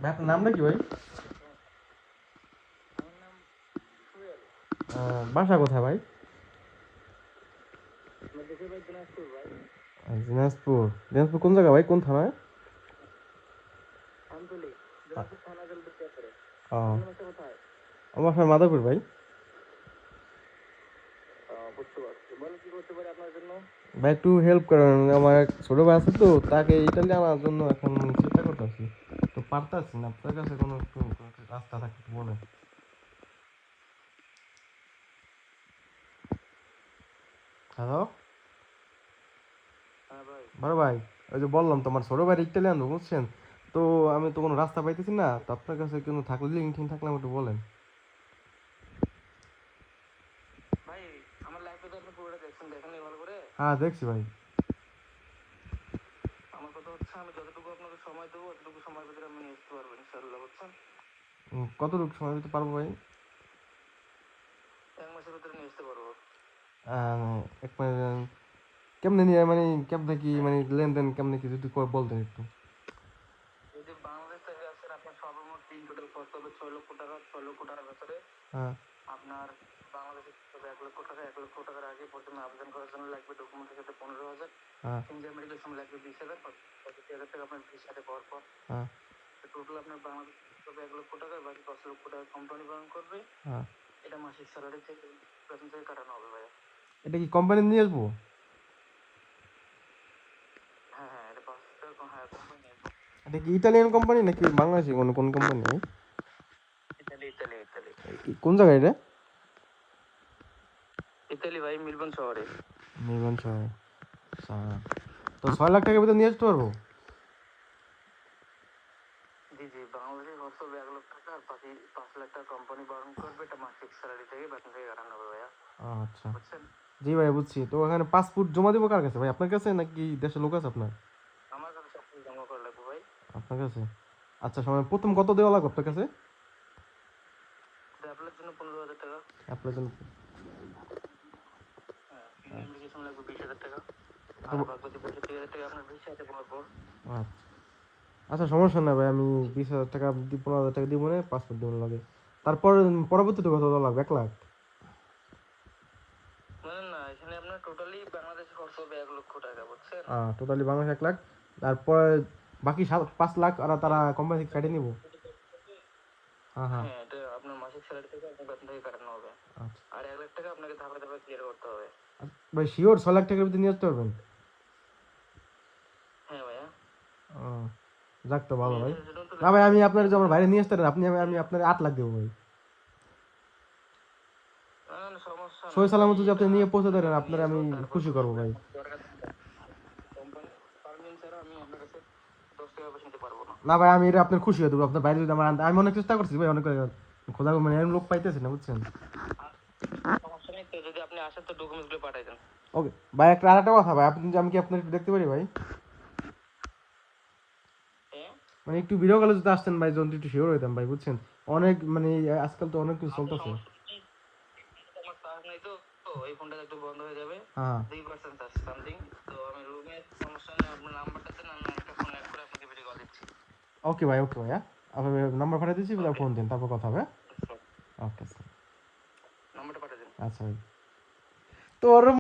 ভাই আপনার নামটা কি ভাই? বাসা কোথায় ভাই? দিনাজপুর। দিনাজপুর কোন জায়গা ভাই, কোন থানায়? ও, আমার বাসা মাদারপুর ভাই। ভাই একটু হেল্প করেন, আমার এক ছোট ভাই আছে তো, তাকে ইতালি আনার জন্য এখন চেষ্টা করতেছি, তো পারতাছি না। আপনার কাছে কোনো একটু রাস্তা থাকে একটু বলেন। হ্যালো বড় ভাই, ওই যে বললাম তোমার ছোট ভাই ইটালিয়ান, বুঝছেন? তো আমি তো কোনো রাস্তা পাইতেছি না, তো আপনার কাছে কোনো থাকলে লিঙ্ক টিঙ্ক থাকলে আমাকে একটু বলেন। হ্যাঁ দেখছি ভাই। কতটুকু সময় দিতে পারবো ভাই? এক মাস? কেমনে নিয়ে মানে, কেমনে কি মানে লেনদেন কেমনে কি যদি বলতেন একটু। হ্যাঁ। হ্যাঁ। হ্যাঁ। হ্যাঁ। এটা কি কোম্পানি নিয়ে আসবো? এটা কি ইটালিয়ান কোম্পানি নাকি বাংলাদেশি কোন কোন কোম্পানি? কোন জায়গায় এটা? মিলন শহরে। আচ্ছা। তো 6 লাখ টাকার ভিতরে নিয়ে আসতে পারবো? আচ্ছা। জি ভাই বুঝছি। তো এখানে পাসপোর্ট জমা দেবো কার কাছে ভাই, আপনার কাছে নাকি দেশের লোক আছে আপনার? আপনার কাছে। আচ্ছা, সময় প্রথম কত দেওয়া লাগবে আপনার কাছে? আপনার জন্য। আচ্ছা। আচ্ছা সমস্যা না ভাই, আমি 20,000 টাকা 15,000 টাকা দিব না, পাসপোর্ট দিব লাগে। তারপর পরবর্তীতে কত দেওয়া লাগবে? 1 লাখ? টোটালি বাংলাদেশ 1 লাখ। তারপরে বাকি 5 লাখ আর তারা কোম্পানি থেকে কেটে নিব। হ্যাঁ হ্যাঁ। ভাই শিওর 6 লাখ টাকার ভিতরে নিয়ে আসতে পারবেন? ও, যাক তো ভালো ভাই। না ভাই, আমি আপনার যে আমার বাইরে নিয়ে আসতে পারেন, আপনি আমি আপনার 8 লাখ দেবো ভাই। সই সালামত যদি আপনি নিয়ে পৌঁছে দেন, আপনার আমি খুশি করবো ভাই। না ভাই, আমি এটা আপনার খুশি হয়ে দেবো, আপনার বাইরে যদি আমার আমি অনেক চেষ্টা করছি ভাই, অনেক খোঁজা মানে এরকম লোক পাইতেছি না, বুঝছেন? ওকে ভাই, একটা আরেকটা কথা ভাই, আপনি আমি কি আপনার একটু দেখতে পারি ভাই? মানে একটু ভিডিও কলে যদি আসতেন ভাই, যদি একটু শিওর হইতাম ভাই, বুঝছেন? অনেক মানে আজকাল তো অনেক কিছু চলতেছে। হ্যাঁ। ওকে ভাই, ওকে ভাই, হ্যাঁ আপনি নাম্বার পাঠিয়ে দিচ্ছি, ফোন দিন, তারপর কথা হবে। ওকে। আচ্ছা ভাই। তো ওর